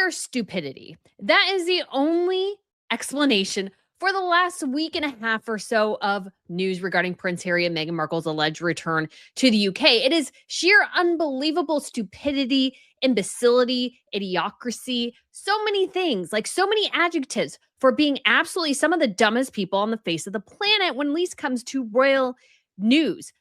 sheer stupidity. That is the only explanation for the last week and a half or so of news regarding Prince Harry and Meghan Markle's alleged return to the UK. It is sheer unbelievable stupidity, imbecility, idiocracy, so many things, like so many adjectives for being absolutely some of the dumbest people on the face of the planet when at least comes to royal news.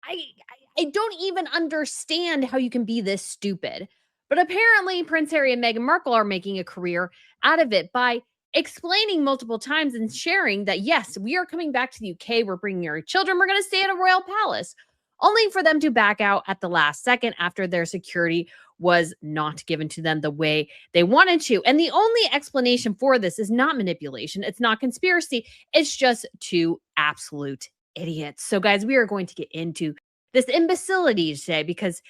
I don't even understand how you can be this stupid. But apparently, Prince Harry and Meghan Markle are making a career out of it by explaining multiple times and sharing that, yes, we are coming back to the UK. We're bringing our children. We're going to stay at a royal palace, only for them to back out at the last second after their security was not given to them the way they wanted to. And the only explanation for this is not manipulation. It's not conspiracy. It's just two absolute idiots. So, guys, we are going to get into this imbecility today because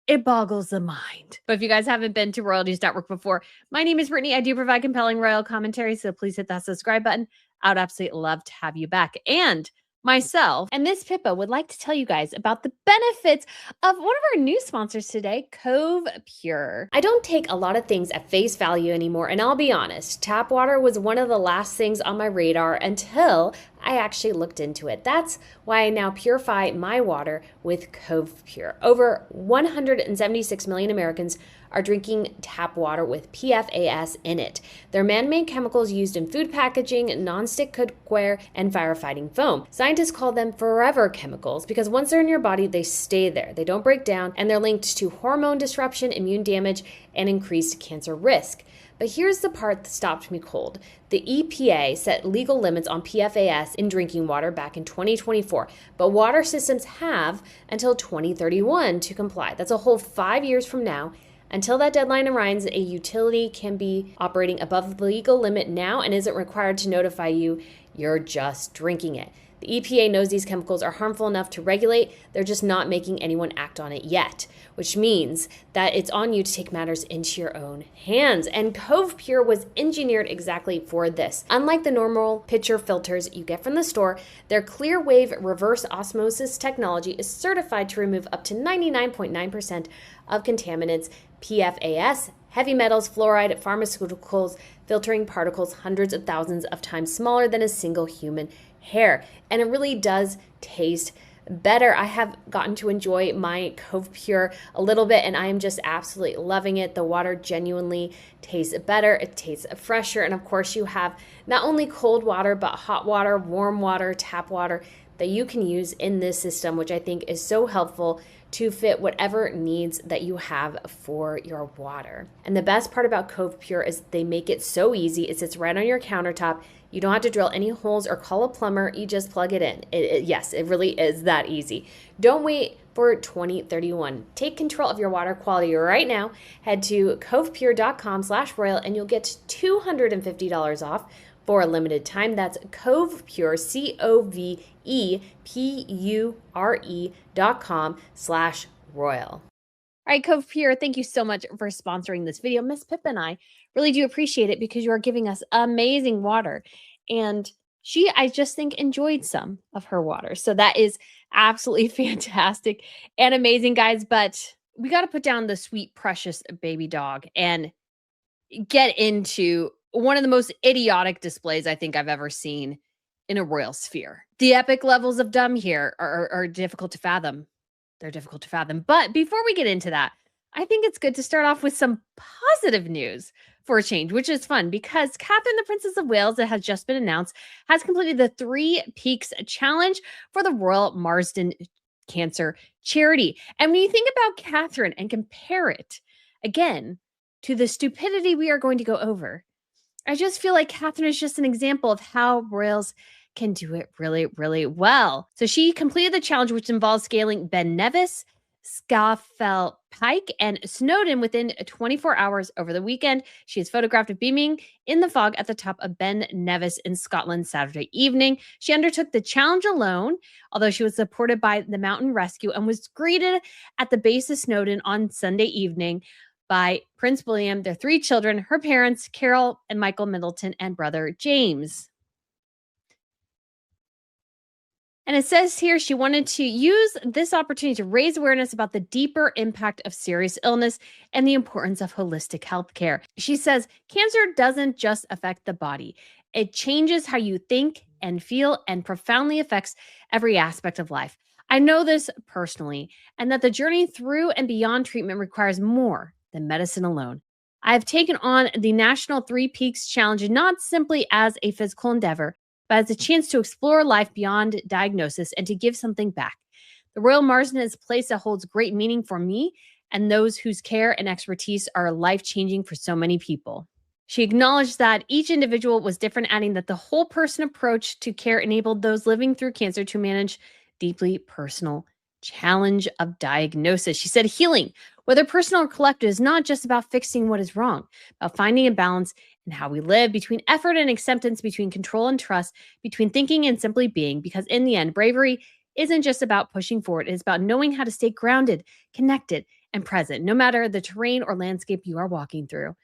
it boggles the mind. But if you guys haven't been to Royal News Network before, my name is Brittany. I do provide compelling royal commentary, so please hit that subscribe button. I would absolutely love to have you back. And myself and Miss Pippa would like to tell you guys about the benefits of one of our new sponsors today, Cove Pure. I don't take a lot of things at face value anymore, and I'll be honest, tap water was one of the last things on my radar until I actually looked into it. That's why I now purify my water with Cove Pure. Over 176 million Americans are drinking tap water with PFAS in it. They're man-made chemicals used in food packaging, non-stick cookware, and firefighting foam. Scientists call them forever chemicals because once they're in your body, they stay there. They don't break down, and they're linked to hormone disruption, immune damage, and increased cancer risk. But here's the part that stopped me cold. The EPA set legal limits on PFAS in drinking water back in 2024, but water systems have until 2031 to comply. That's a whole 5 years from now. Until that deadline arrives, a utility can be operating above the legal limit now and isn't required to notify you you're just drinking it. The EPA knows these chemicals are harmful enough to regulate, they're just not making anyone act on it yet, which means that it's on you to take matters into your own hands. And Cove Pure was engineered exactly for this. Unlike the normal pitcher filters you get from the store, their clear wave reverse osmosis technology is certified to remove up to 99.9% of contaminants, PFAS, heavy metals, fluoride, pharmaceuticals, filtering particles hundreds of thousands of times smaller than a single human hair. And it really does taste better. I have gotten to enjoy my Cove Pure a little bit, and I am just absolutely loving it. The water genuinely tastes better. It tastes fresher. And of course, you have not only cold water, but hot water, warm water, tap water that you can use in this system, which I think is so helpful to fit whatever needs that you have for your water. And the best part about Cove Pure is they make it so easy. It sits right on your countertop. You don't have to drill any holes or call a plumber. You just plug it in. Yes, it really is that easy. Don't wait for 2031. Take control of your water quality right now. Head to covepure.com/royal and you'll get $250 off for a limited time. That's Cove Pure, COVEPURE.com/royal. All right, Cove Pure, thank you so much for sponsoring this video. Miss Pip and I really do appreciate it because you are giving us amazing water. And I just think, enjoyed some of her water. So that is absolutely fantastic and amazing, guys. But we got to put down the sweet, precious baby dog and get into one of the most idiotic displays I think I've ever seen in a royal sphere. The epic levels of dumb here are difficult to fathom. They're difficult to fathom. But before we get into that, I think it's good to start off with some positive news for a change, which is fun because Catherine, the Princess of Wales, that has just been announced, has completed the 3 Peaks Challenge for the Royal Marsden Cancer Charity. And when you think about Catherine and compare it, again, to the stupidity we are going to go over, I just feel like Catherine is just an example of how royals can do it really, really well. So she completed the challenge, which involves scaling Ben Nevis, Scafell Pike, and Snowdon within 24 hours over the weekend. She is photographed beaming in the fog at the top of Ben Nevis in Scotland Saturday evening. She undertook the challenge alone, although she was supported by the Mountain Rescue, and was greeted at the base of Snowdon on Sunday evening by Prince William, their 3 children, her parents, Carol and Michael Middleton, and brother James. And it says here she wanted to use this opportunity to raise awareness about the deeper impact of serious illness and the importance of holistic healthcare. She says cancer doesn't just affect the body, it changes how you think and feel and profoundly affects every aspect of life. I know this personally, and that the journey through and beyond treatment requires more than medicine alone. I have taken on the National Three Peaks Challenge not simply as a physical endeavor, but as a chance to explore life beyond diagnosis and to give something back. The Royal Marsden is a place that holds great meaning for me and those whose care and expertise are life-changing for so many people. She acknowledged that each individual was different, adding that the whole person approach to care enabled those living through cancer to manage deeply personal challenge of diagnosis. She said healing, whether personal or collective, is not just about fixing what is wrong, about finding a balance in how we live, between effort and acceptance, between control and trust, between thinking and simply being, because in the end, bravery isn't just about pushing forward. It's about knowing how to stay grounded, connected, and present, no matter the terrain or landscape you are walking through.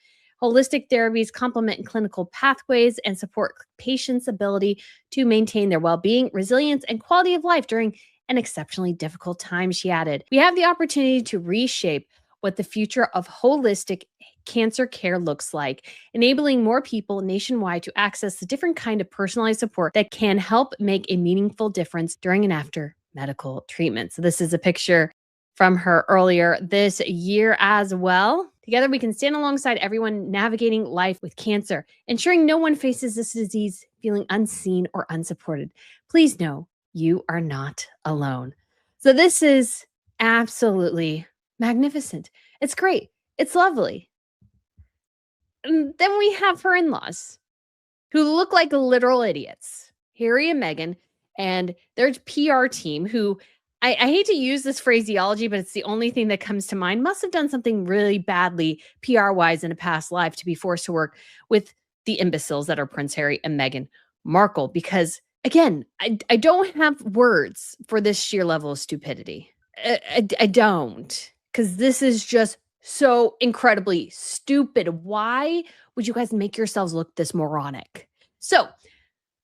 Holistic therapies complement clinical pathways and support patients' ability to maintain their well-being, resilience, and quality of life during an exceptionally difficult time, she added. We have the opportunity to reshape what the future of holistic cancer care looks like, enabling more people nationwide to access the different kind of personalized support that can help make a meaningful difference during and after medical treatment. So this is a picture from her earlier this year as well. Together, we can stand alongside everyone navigating life with cancer, ensuring no one faces this disease feeling unseen or unsupported. Please know you are not alone. So this is absolutely magnificent. It's great. It's lovely. And then we have her in-laws who look like literal idiots, Harry and Meghan, and their PR team, who I hate to use this phraseology, but it's the only thing that comes to mind, must have done something really badly PR-wise in a past life to be forced to work with the imbeciles that are Prince Harry and Meghan Markle. Because again, I don't have words for this sheer level of stupidity. I don't, because this is just so incredibly stupid. Why would you guys make yourselves look this moronic? So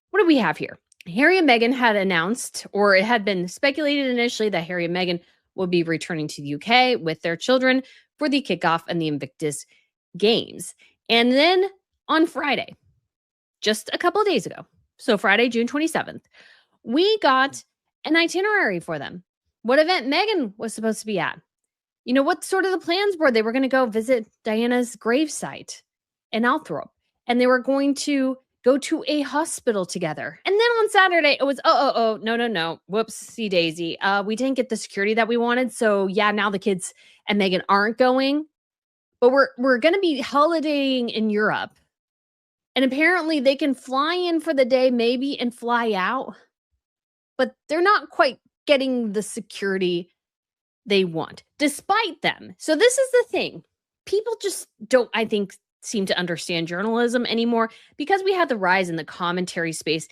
what do we have here? Harry and Meghan had announced, or it had been speculated initially, that Harry and Meghan would be returning to the UK with their children for the kickoff and the Invictus Games. And then on Friday, just a couple of days ago, so Friday, June 27th, we got an itinerary for them. What event Meghan was supposed to be at. You know, what sort of the plans were. They were going to go visit Diana's gravesite in Althorpe, and they were going to go to a hospital together. And then on Saturday, it was, no. Whoopsie daisy. We didn't get the security that we wanted. So yeah, now the kids and Meghan aren't going. But we're going to be holidaying in Europe. And apparently they can fly in for the day, maybe, and fly out. But they're not quite getting the security they want, despite them. So this is the thing. People just don't, I think, seem to understand journalism anymore because we had the rise in the commentary space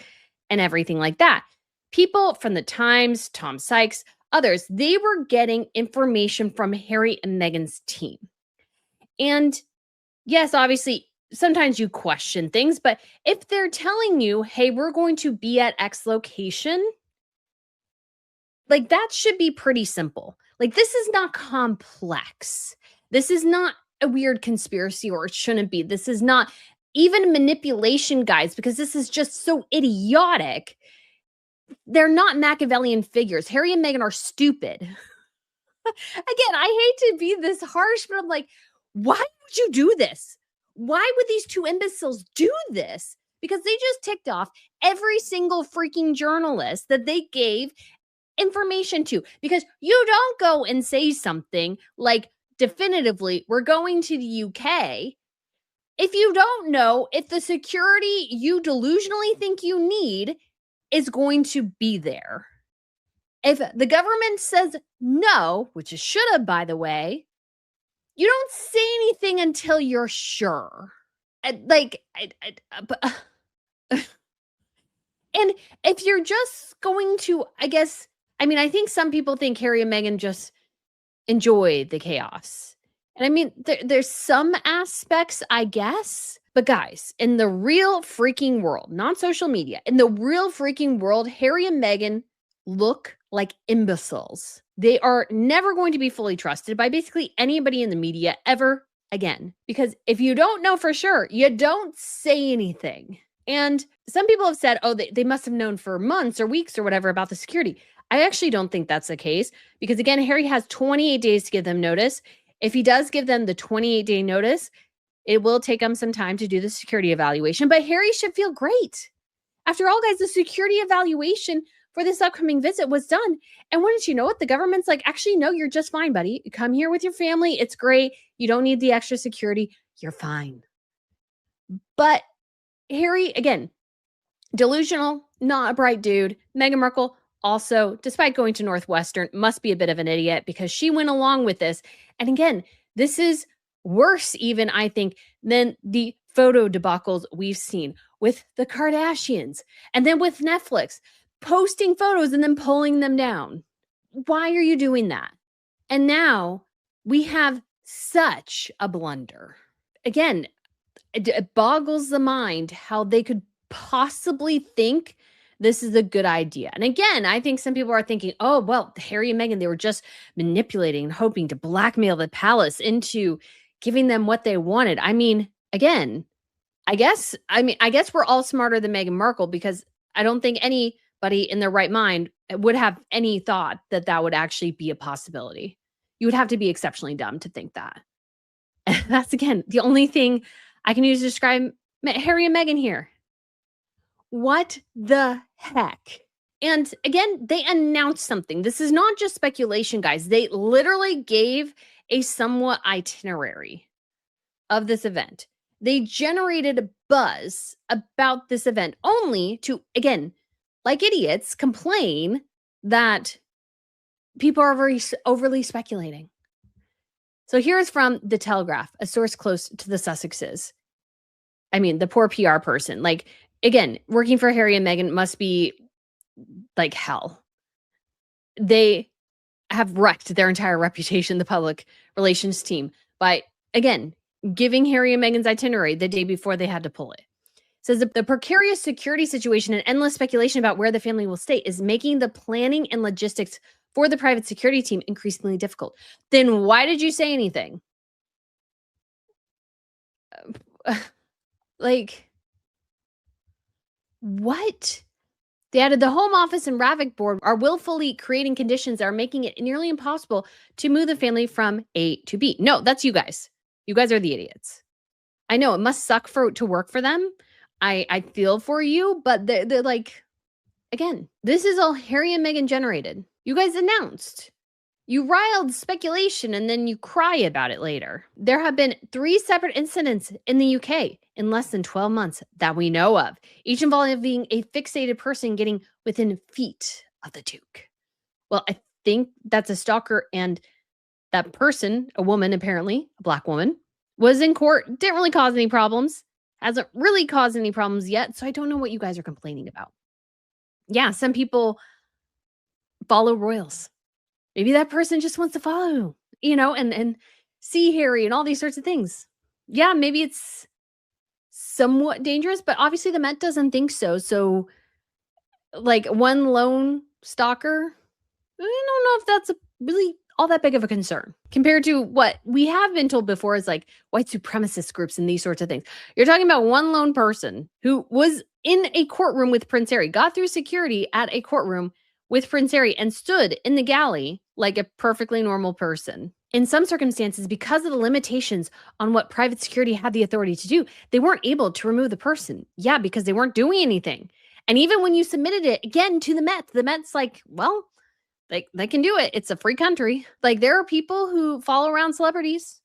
and everything like that. People from the Times, Tom Sykes, others, they were getting information from Harry and Meghan's team. And yes, obviously, sometimes you question things, but if they're telling you, hey, we're going to be at X location, like that should be pretty simple. Like this is not complex. This is not a weird conspiracy, or it shouldn't be. This is not even manipulation, guys, because this is just so idiotic. They're not Machiavellian figures. Harry and Meghan are stupid. Again, I hate to be this harsh, but I'm like, why would you do this? Why would these two imbeciles do this? Because they just ticked off every single freaking journalist that they gave information to. Because you don't go and say something like, definitively, we're going to the UK, if you don't know if the security you delusionally think you need is going to be there. If the government says no, which it should have, by the way, you don't say anything until you're sure. And if you're just going to, I think some people think Harry and Meghan just enjoy the chaos. And I mean, there's some aspects, I guess. But guys, in the real freaking world, not social media, in the real freaking world, Harry and Meghan look like imbeciles. They are never going to be fully trusted by basically anybody in the media ever again. Because if you don't know for sure, you don't say anything. And some people have said, oh, they must have known for months or weeks or whatever about the security. I actually don't think that's the case because, again, Harry has 28 days to give them notice. If he does give them the 28-day notice, it will take them some time to do the security evaluation. But Harry should feel great. After all, guys, the security evaluation for this upcoming visit was done. And wouldn't you know it? The government's like, actually, no, you're just fine, buddy. You come here with your family. It's great. You don't need the extra security. You're fine. But Harry, again, delusional, not a bright dude. Meghan Markle also, despite going to Northwestern, must be a bit of an idiot because she went along with this. And again, this is worse even, I think, than the photo debacles we've seen with the Kardashians and then with Netflix posting photos and then pulling them down. Why are you doing that? And now we have such a blunder. Again, it boggles the mind how they could possibly think this is a good idea. And again, I think some people are thinking, oh, well, Harry and Meghan, they were just manipulating and hoping to blackmail the palace into giving them what they wanted. I mean, again, I guess we're all smarter than Meghan Markle because I don't think anybody in their right mind would have any thought that that would actually be a possibility. You would have to be exceptionally dumb to think that. And that's, again, the only thing I can use to describe Harry and Meghan here. What the heck? And again, they announced something. This is not just speculation, guys. They literally gave a somewhat itinerary of this event. They generated a buzz about this event only to, again, like idiots, complain that people are very overly speculating. So here's from The Telegraph, a source close to the Sussexes. I mean, the poor PR person. Like, again, working for Harry and Meghan must be like hell. They have wrecked their entire reputation, the public relations team, by, again, giving Harry and Meghan's itinerary the day before they had to pull it. It says the precarious security situation and endless speculation about where the family will stay is making the planning and logistics for the private security team increasingly difficult. Then why did you say anything? Like, what? They added the Home Office and Ravik board are willfully creating conditions that are making it nearly impossible to move the family from A to B. No, that's you guys. You guys are the idiots. I know it must suck to work for them. I feel for you, but they're like, again, this is all Harry and Meghan generated. You guys announced. You riled speculation and then you cry about it later. There have been 3 separate incidents in the UK in less than 12 months that we know of, each involving a fixated person getting within feet of the Duke. Well, I think that's a stalker, and that person, a woman apparently, a Black woman, was in court, didn't really cause any problems, hasn't really caused any problems yet, so I don't know what you guys are complaining about. Yeah, some people follow royals. Maybe that person just wants to follow, and see Harry and all these sorts of things. Yeah, maybe it's somewhat dangerous, but obviously the Met doesn't think so. So, like, one lone stalker, I don't know if that's really all that big of a concern compared to what we have been told before is like white supremacist groups and these sorts of things. You're talking about one lone person who was in a courtroom with Prince Harry, got through security at a courtroom with Prince Harry and stood in the galley like a perfectly normal person. In some circumstances, because of the limitations on what private security had the authority to do, they weren't able to remove the person. Yeah, because they weren't doing anything. And even when you submitted it again to the Met's like, well, they can do it. It's a free country. Like, there are people who follow around celebrities,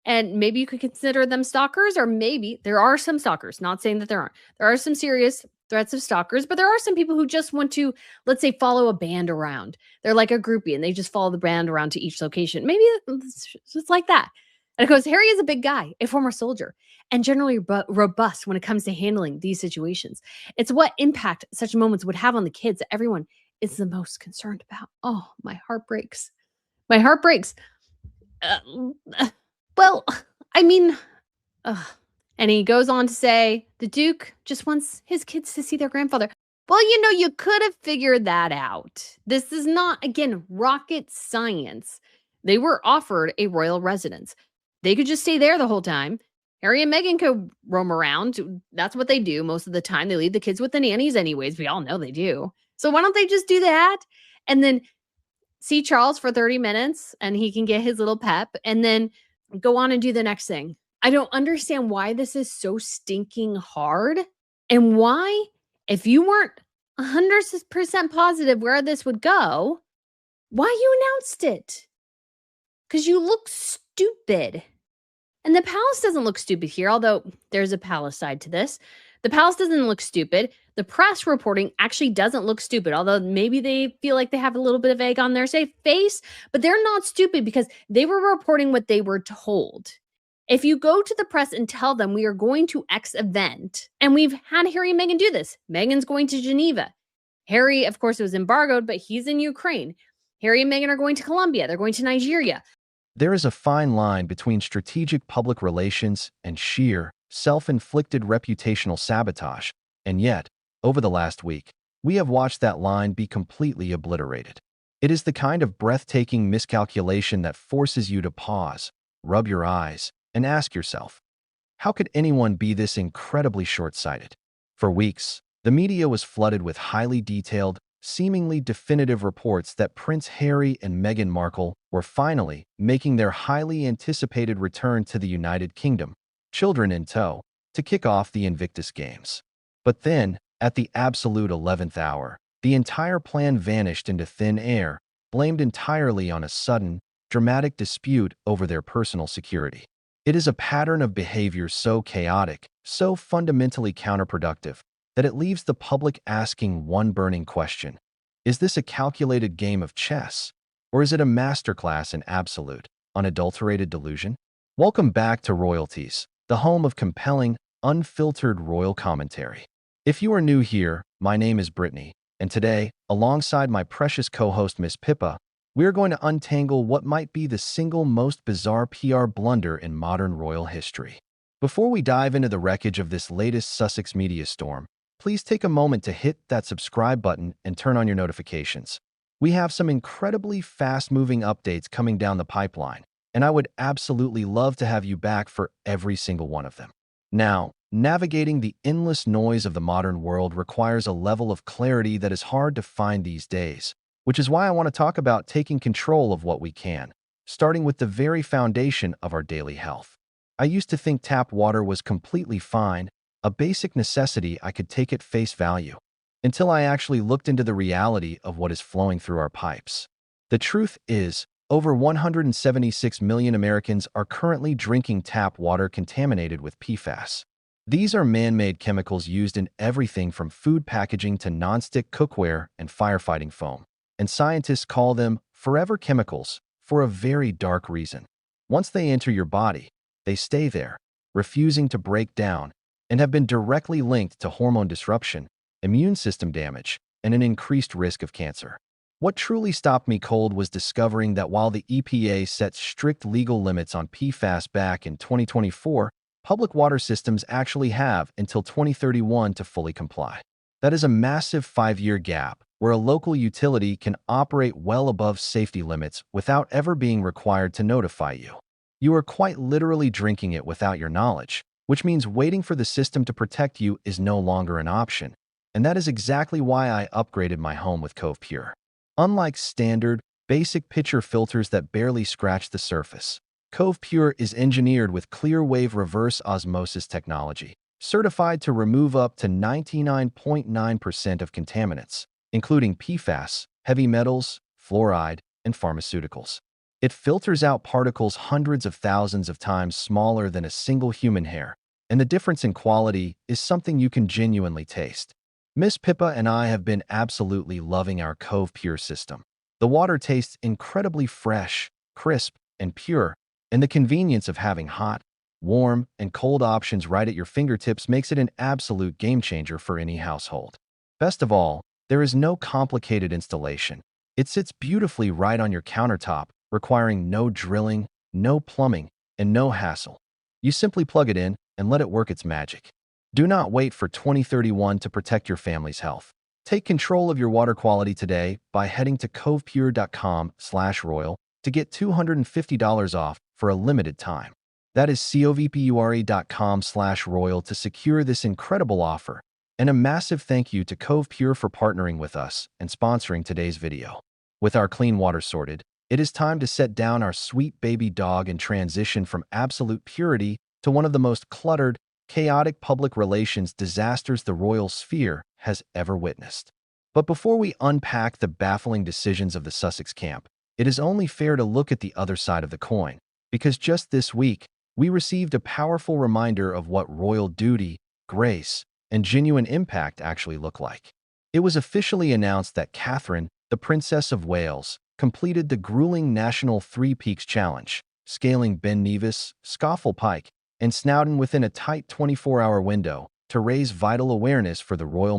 and maybe you could consider them stalkers, or maybe there are some stalkers, not saying that there aren't. There are some serious threats of stalkers, but there are some people who just want to, let's say, follow a band around. They're like a groupie and they just follow the band around to each location. Maybe it's like that. And of course, Harry is a big guy, a former soldier, and generally robust when it comes to handling these situations. It's what impact such moments would have on the kids that everyone is the most concerned about. Oh, my heart breaks. My heart breaks. Well, I mean, and he goes on to say, the Duke just wants his kids to see their grandfather. Well, you could have figured that out. This is not, again, rocket science. They were offered a royal residence. They could just stay there the whole time. Harry and Meghan could roam around. That's what they do most of the time. They leave the kids with the nannies, anyways. We all know they do. So why don't they just do that? And then see Charles for 30 minutes and he can get his little pep and then go on and do the next thing. I don't understand why this is so stinking hard and why, if you weren't 100% positive where this would go, why you announced it? Because you look stupid. And the palace doesn't look stupid here, although there's a palace side to this. The palace doesn't look stupid. The press reporting actually doesn't look stupid, although maybe they feel like they have a little bit of egg on their face, but they're not stupid because they were reporting what they were told. If you go to the press and tell them we are going to X event, and we've had Harry and Meghan do this. Meghan's going to Geneva. Harry, of course, was embargoed, but he's in Ukraine. Harry and Meghan are going to Colombia. They're going to Nigeria. There is a fine line between strategic public relations and sheer, self-inflicted reputational sabotage, and yet, over the last week, we have watched that line be completely obliterated. It is the kind of breathtaking miscalculation that forces you to pause, rub your eyes, and ask yourself, how could anyone be this incredibly short-sighted? For weeks, the media was flooded with highly detailed, seemingly definitive reports that Prince Harry and Meghan Markle were finally making their highly anticipated return to the United Kingdom, children in tow, to kick off the Invictus Games. But then, at the absolute 11th hour, the entire plan vanished into thin air, blamed entirely on a sudden, dramatic dispute over their personal security. It is a pattern of behavior so chaotic, so fundamentally counterproductive, that it leaves the public asking one burning question. Is this a calculated game of chess? Or is it a masterclass in absolute, unadulterated delusion? Welcome back to Royalties, the home of compelling, unfiltered royal commentary. If you are new here, my name is Brittany, and today, alongside my precious co-host Miss Pippa, we are going to untangle what might be the single most bizarre PR blunder in modern royal history. Before we dive into the wreckage of this latest Sussex media storm, please take a moment to hit that subscribe button and turn on your notifications. We have some incredibly fast-moving updates coming down the pipeline, and I would absolutely love to have you back for every single one of them. Now, navigating the endless noise of the modern world requires a level of clarity that is hard to find these days, which is why I want to talk about taking control of what we can, starting with the very foundation of our daily health. I used to think tap water was completely fine, a basic necessity I could take at face value, until I actually looked into the reality of what is flowing through our pipes. The truth is, over 176 million Americans are currently drinking tap water contaminated with PFAS. These are man-made chemicals used in everything from food packaging to nonstick cookware and firefighting foam, and scientists call them forever chemicals for a very dark reason. Once they enter your body, they stay there, refusing to break down, and have been directly linked to hormone disruption, immune system damage, and an increased risk of cancer. What truly stopped me cold was discovering that while the EPA set strict legal limits on PFAS back in 2024, public water systems actually have until 2031 to fully comply. That is a massive 5-year gap where a local utility can operate well above safety limits without ever being required to notify you. You are quite literally drinking it without your knowledge, which means waiting for the system to protect you is no longer an option. And that is exactly why I upgraded my home with Cove Pure. Unlike standard, basic pitcher filters that barely scratch the surface, Cove Pure is engineered with clear wave reverse osmosis technology, certified to remove up to 99.9% of contaminants, including PFAS, heavy metals, fluoride, and pharmaceuticals. It filters out particles hundreds of thousands of times smaller than a single human hair, and the difference in quality is something you can genuinely taste. Miss Pippa and I have been absolutely loving our Cove Pure system. The water tastes incredibly fresh, crisp, and pure, and the convenience of having hot, warm, and cold options right at your fingertips makes it an absolute game changer for any household. Best of all, there is no complicated installation. It sits beautifully right on your countertop, requiring no drilling, no plumbing, and no hassle. You simply plug it in and let it work its magic. Do not wait for 2031 to protect your family's health. Take control of your water quality today by heading to covepure.com/royal to get $250 off for a limited time. That is covepure.com/royal to secure this incredible offer. And a massive thank you to Cove Pure for partnering with us and sponsoring today's video. With our clean water sorted, it is time to set down our sweet baby dog and transition from absolute purity to one of the most cluttered, chaotic public relations disasters the royal sphere has ever witnessed. But before we unpack the baffling decisions of the Sussex camp, it is only fair to look at the other side of the coin, because just this week, we received a powerful reminder of what royal duty, grace, and genuine impact actually look like. It was officially announced that Catherine, the Princess of Wales, completed the grueling National Three Peaks Challenge, scaling Ben Nevis, Scafell Pike, and Snowdon within a tight 24-hour window to raise vital awareness for the royal